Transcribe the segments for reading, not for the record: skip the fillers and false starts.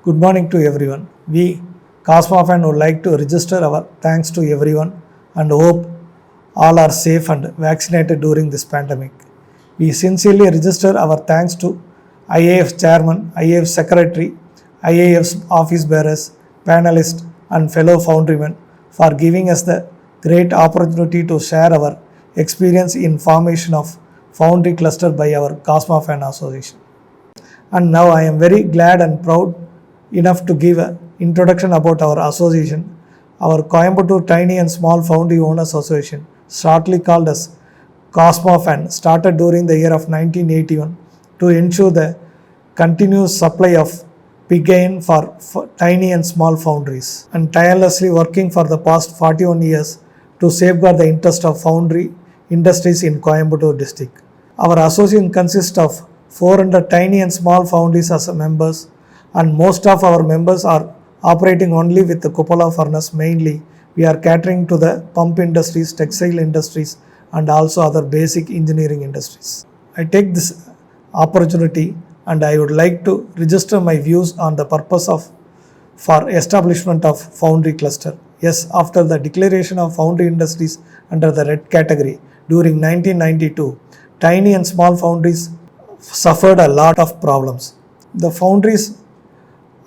Good morning to everyone. We, Cosmofan, would like to register our thanks to everyone and hope all are safe and vaccinated during this pandemic. We sincerely register our thanks to IAF Chairman, IAF Secretary, IAF's office bearers, panelists, and fellow foundrymen for giving us the great opportunity to share our experience in formation of Foundry Cluster by our Cosmofan Association. And now I am very glad and proud enough to give an introduction about our association. Our Coimbatore Tiny and Small Foundry Owners Association, shortly called as Cosmofan, started during the year of 1981 to ensure the continuous supply of pig iron for tiny and small foundries, and tirelessly working for the past 41 years to safeguard the interest of foundry industries in Coimbatore district. Our association consists of 400 tiny and small foundries as members, and most of our members are operating only with the cupola furnace. Mainly, we are catering to the pump industries, textile industries, and also other basic engineering industries. I take this opportunity and I would like to register my views on the purpose for establishment of Foundry Cluster. Yes, after the declaration of foundry industries under the red category during 1992, tiny and small foundries suffered a lot of problems. The foundries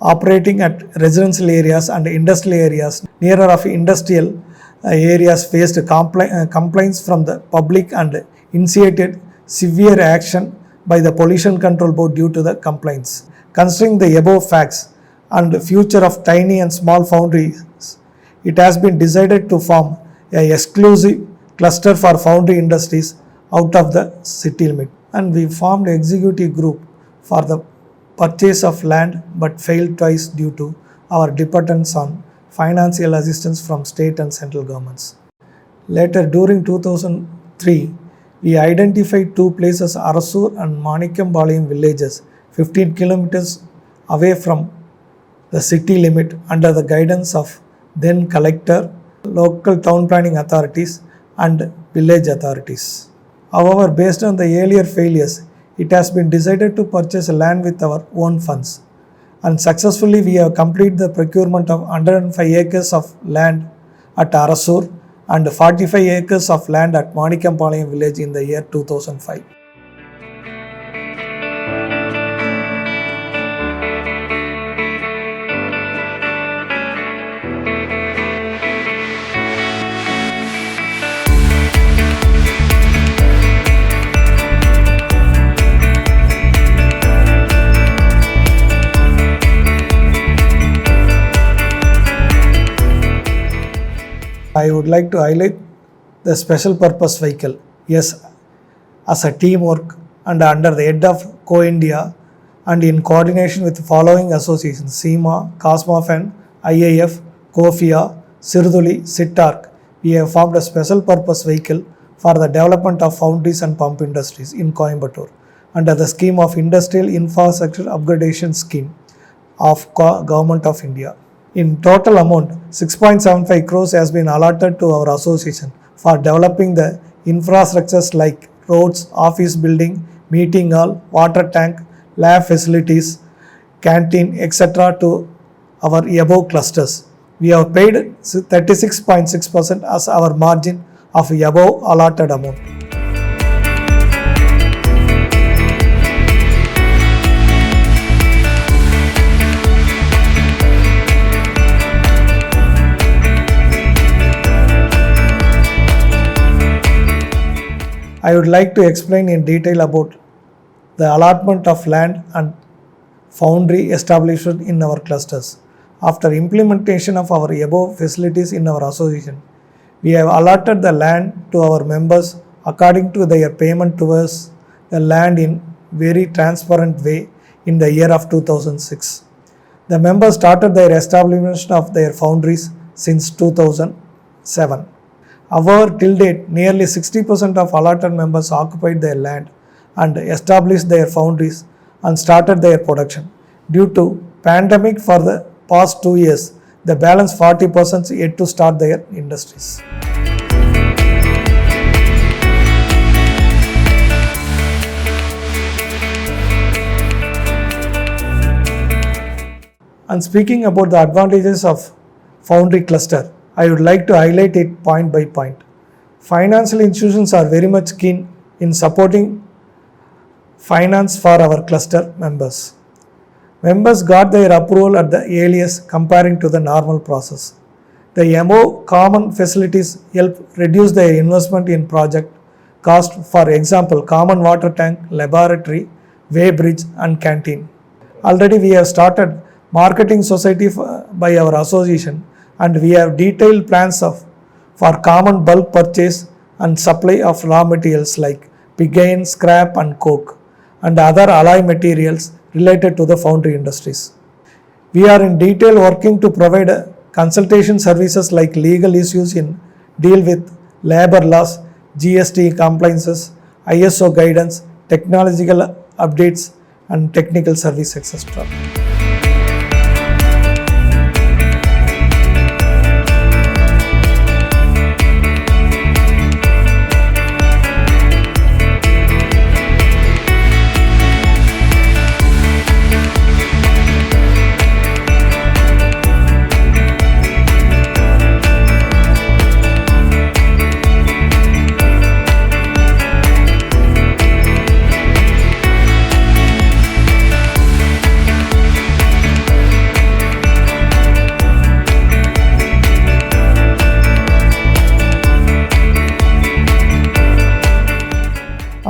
operating at residential areas and industrial areas nearer of industrial areas faced complaints from the public and initiated severe action by the Pollution Control Board due to the complaints. Considering the above facts and the future of tiny and small foundries, it has been decided to form an exclusive cluster for foundry industries out of the city limit. And we formed an executive group for the purchase of land but failed twice due to our dependence on financial assistance from state and central governments. Later, during 2003, we identified two places, Arasur and Manikambalayam villages, 15 kilometers away from the city limit, under the guidance of then collector, local town planning authorities and village authorities. However, based on the earlier failures, it has been decided to purchase land with our own funds, and successfully we have completed the procurement of 105 acres of land at Arasur and 45 acres of land at Manikambalayam village in the year 2005. I would like to highlight the special purpose vehicle. Yes, as a teamwork and under the head of Co-India and in coordination with the following associations: SEMA, Cosmofan, IAF, COFIA, Sirduli, SITARC, we have formed a special purpose vehicle for the development of foundries and pump industries in Coimbatore under the scheme of Industrial Infrastructure Upgradation Scheme of Government of India. In total amount, 6.75 crores has been allotted to our association for developing the infrastructures like roads, office building, meeting hall, water tank, lab facilities, canteen, etc. to our above clusters. We have paid 36.6% as our margin of above allotted amount. I would like to explain in detail about the allotment of land and foundry establishment in our clusters. After implementation of our above facilities in our association, we have allotted the land to our members according to their payment towards the land in very transparent way in the year of 2006. The members started their establishment of their foundries since 2007. However, till date, nearly 60% of allotted members occupied their land and established their foundries and started their production. Due to pandemic for the past 2 years, the balance 40% yet to start their industries. And speaking about the advantages of Foundry cluster, I would like to highlight it point by point. Financial institutions are very much keen in supporting finance for our cluster members. Members got their approval at the earliest comparing to the normal process. The above common facilities help reduce their investment in project cost, for example, common water tank, laboratory, weighbridge and canteen. Already we have started marketing society by our association, and we have detailed plans for common bulk purchase and supply of raw materials like pigane, scrap and coke and other alloy materials related to the foundry industries. We are in detail working to provide consultation services like legal issues in deal with labor laws, GST compliances, ISO guidance, technological updates and technical service, etc.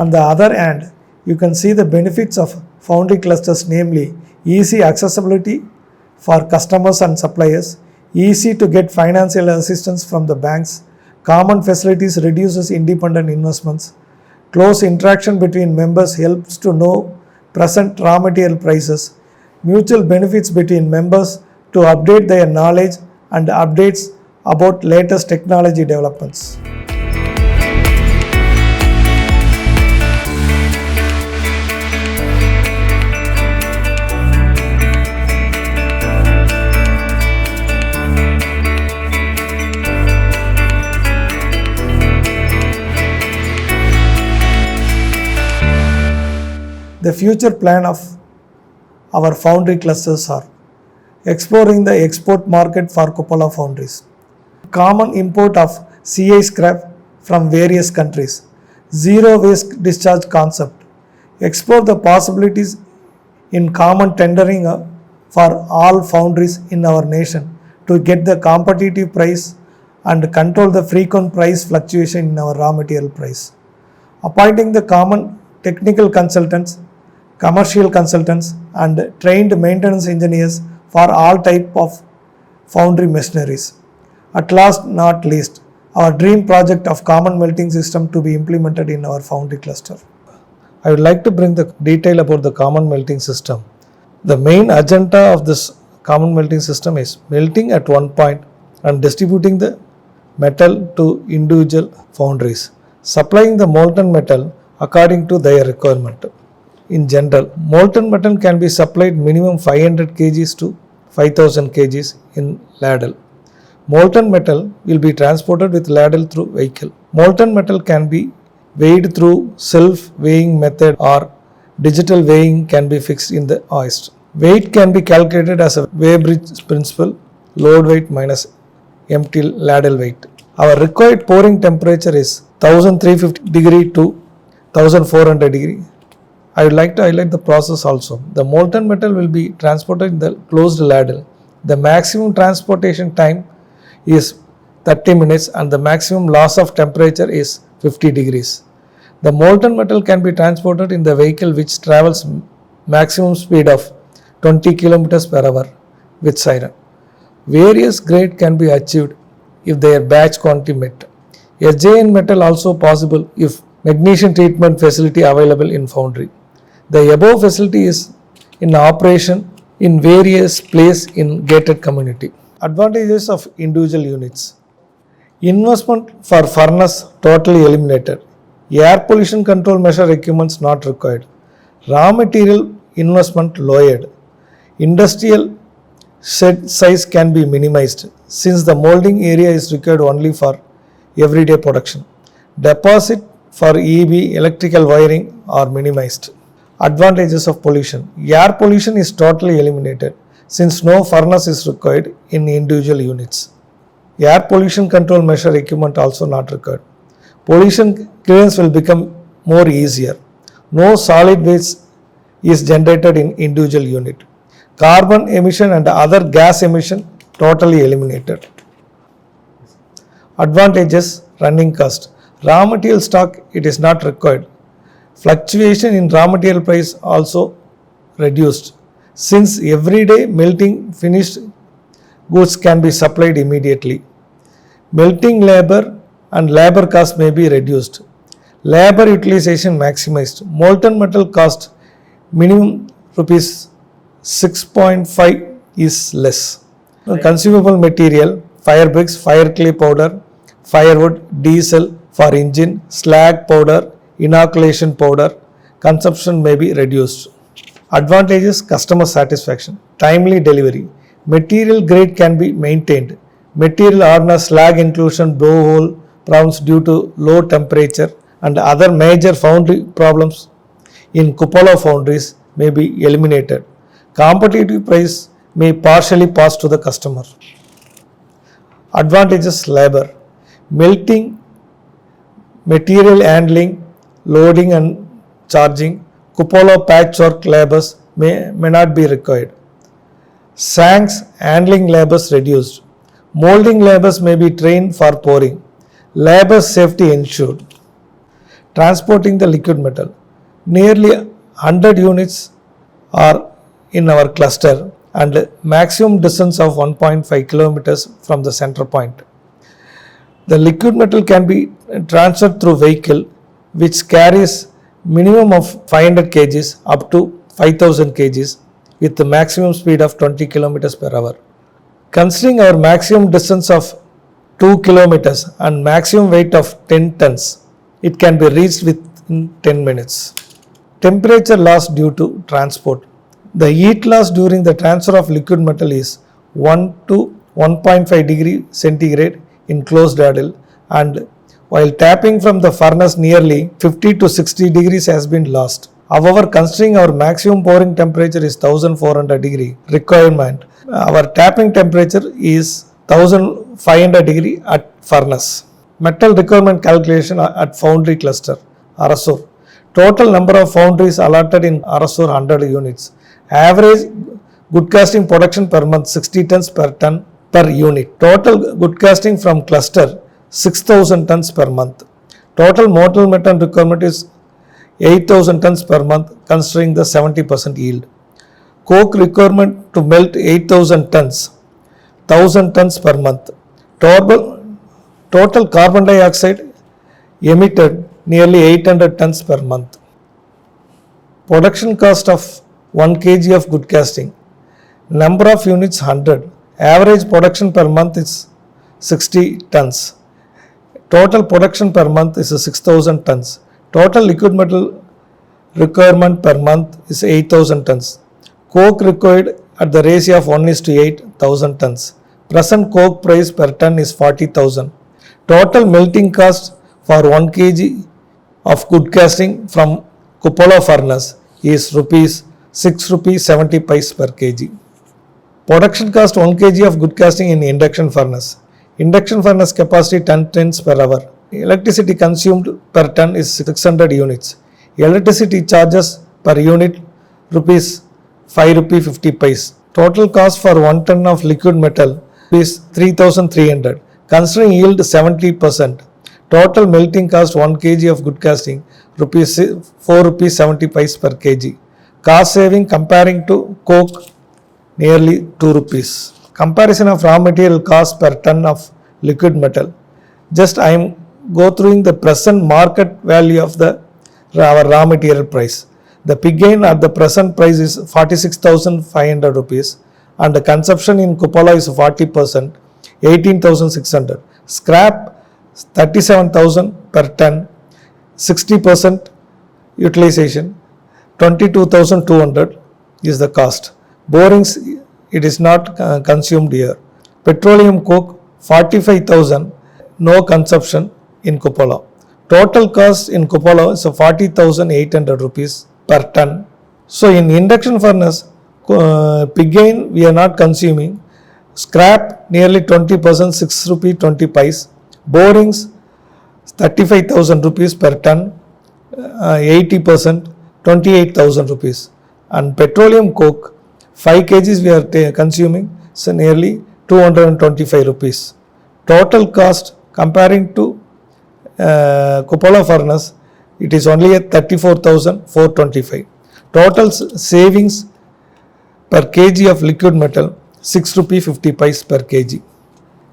On the other hand, you can see the benefits of foundry clusters, namely easy accessibility for customers and suppliers, easy to get financial assistance from the banks, common facilities reduces independent investments, close interaction between members helps to know present raw material prices, mutual benefits between members to update their knowledge and updates about latest technology developments. The future plan of our foundry clusters are exploring the export market for cupola foundries, common import of CI scrap from various countries, zero waste discharge concept, explore the possibilities in common tendering for all foundries in our nation to get the competitive price and control the frequent price fluctuation in our raw material price, appointing the common technical consultants, commercial consultants and trained maintenance engineers for all type of foundry machineries. At last not least, our dream project of common melting system to be implemented in our foundry cluster. I would like to bring the detail about the common melting system. The main agenda of this common melting system is melting at one point and distributing the metal to individual foundries, supplying the molten metal according to their requirement. In general, molten metal can be supplied minimum 500 kg to 5000 kg in ladle. Molten metal will be transported with ladle through vehicle. Molten metal can be weighed through self-weighing method or digital weighing can be fixed in the hoist. Weight can be calculated as a weighbridge principle, load weight minus empty ladle weight. Our required pouring temperature is 1350 degree to 1400 degree. I would like to highlight the process also. The molten metal will be transported in the closed ladle. The maximum transportation time is 30 minutes and the maximum loss of temperature is 50 degrees. The molten metal can be transported in the vehicle which travels maximum speed of 20 km per hour with siren. Various grade can be achieved if their batch quantity met. SJN metal also possible if magnesium treatment facility available in foundry. The above facility is in operation in various places in gated community. Advantages of individual units. Investment for furnace totally eliminated. Air pollution control measure equipments not required. Raw material investment lowered. Industrial shed size can be minimized since the molding area is required only for everyday production. Deposit for EB electrical wiring are minimized. Advantages of pollution. Air pollution is totally eliminated since no furnace is required in individual units. Air pollution control measure equipment also not required. Pollution clearance will become more easier. No solid waste is generated in individual unit. Carbon emission and other gas emission totally eliminated. Advantages: running cost. Raw material stock, it is not required. Fluctuation in raw material price also reduced, since everyday melting finished goods can be supplied immediately. Melting labor and labor cost may be reduced. Labor utilization maximized. Molten metal cost minimum rupees 6.5 is less. Consumable material: fire bricks, fire clay powder, firewood, diesel for engine, slag powder, inoculation powder. Consumption may be reduced. Advantages: customer satisfaction, timely delivery, material grade can be maintained, material hardness, slag inclusion, blowhole problems due to low temperature and other major foundry problems in cupola foundries may be eliminated. Competitive price may partially pass to the customer. Advantages: labor, melting, material handling, loading and charging. Cupola patchwork labors may not be required. Sanks handling labors reduced. Molding labors may be trained for pouring. Labor safety ensured. Transporting the liquid metal. Nearly 100 units are in our cluster and maximum distance of 1.5 kilometers from the center point. The liquid metal can be transferred through vehicle which carries minimum of 500 kgs up to 5000 kgs with the maximum speed of 20 kilometers per hour. Considering our maximum distance of 2 kilometers and maximum weight of 10 tons, it can be reached within 10 minutes. Temperature loss due to transport. The heat loss during the transfer of liquid metal is 1 to 1.5 degree centigrade in closed idle, and while tapping from the furnace nearly 50 to 60 degrees has been lost. However, considering our maximum pouring temperature is 1400 degree requirement, our tapping temperature is 1500 degree at furnace. Metal requirement calculation at foundry cluster, Arasur. Total number of foundries allotted in Arasur 100 units. Average good casting production per month 60 tons per ton per unit. Total good casting from cluster 6000 tons per month. Total molten metal requirement is 8000 tons per month considering the 70% yield. Coke requirement to melt 8000 tons, 1000 tons per month. Total carbon dioxide emitted nearly 800 tons per month. Production cost of 1 kg of good casting. Number of units 100. Average production per month is 60 tons. Total production per month is 6000 tons. Total liquid metal requirement per month is 8000 tons. Coke required at the ratio of 1:8, 1000 tons. Present coke price per ton is 40,000. Total melting cost for 1 kg of good casting from cupola furnace is ₹6.70 per kg. Production cost 1 kg of good casting in induction furnace. Induction furnace capacity 10 tons per hour. Electricity consumed per ton is 600 units. Electricity charges per unit ₹5.50. Total cost for 1 ton of liquid metal is 3,300. Considering yield 70%. Total melting cost 1 kg of good casting ₹4.70 per kg. Cost saving comparing to coke nearly ₹2. Comparison of raw material cost per ton of liquid metal. Just I am go through the present market value of our raw material price. The pig iron at the present price is ₹46,500 and the consumption in cupola is 40%, 18,600. Scrap 37,000 per ton, 60% utilization, 22,200 is the cost. Borings, it is not consumed here. Petroleum coke 45,000, no consumption in cupola. Total cost in cupola is ₹40,800 per ton. So in induction furnace, Pigane we are not consuming. Scrap nearly 20%, 6 rupee 20 pice. Borings 35,000 rupees per ton, 80%, 28,000 rupees. And petroleum coke 5 kgs we are consuming, so nearly 225 rupees. Total cost comparing to Cupola furnace, it is only at 34,425. Total savings per kg of liquid metal 6 rupee 50 pice per kg.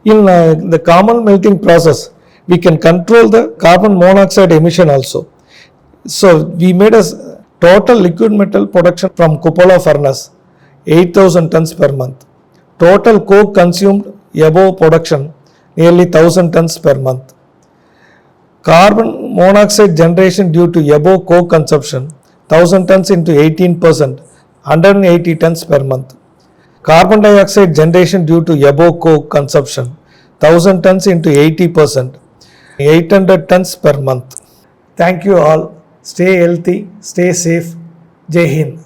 In the common melting process, we can control the carbon monoxide emission also. So we made a total liquid metal production from Cupola furnace 8,000 tons per month. Total coke consumed above production nearly 1,000 tons per month. Carbon monoxide generation due to above coke consumption 1,000 tons into 18%, 180 tons per month. Carbon dioxide generation due to above coke consumption 1,000 tons into 80%, 800 tons per month. Thank you all. Stay healthy, stay safe. Jai Hind.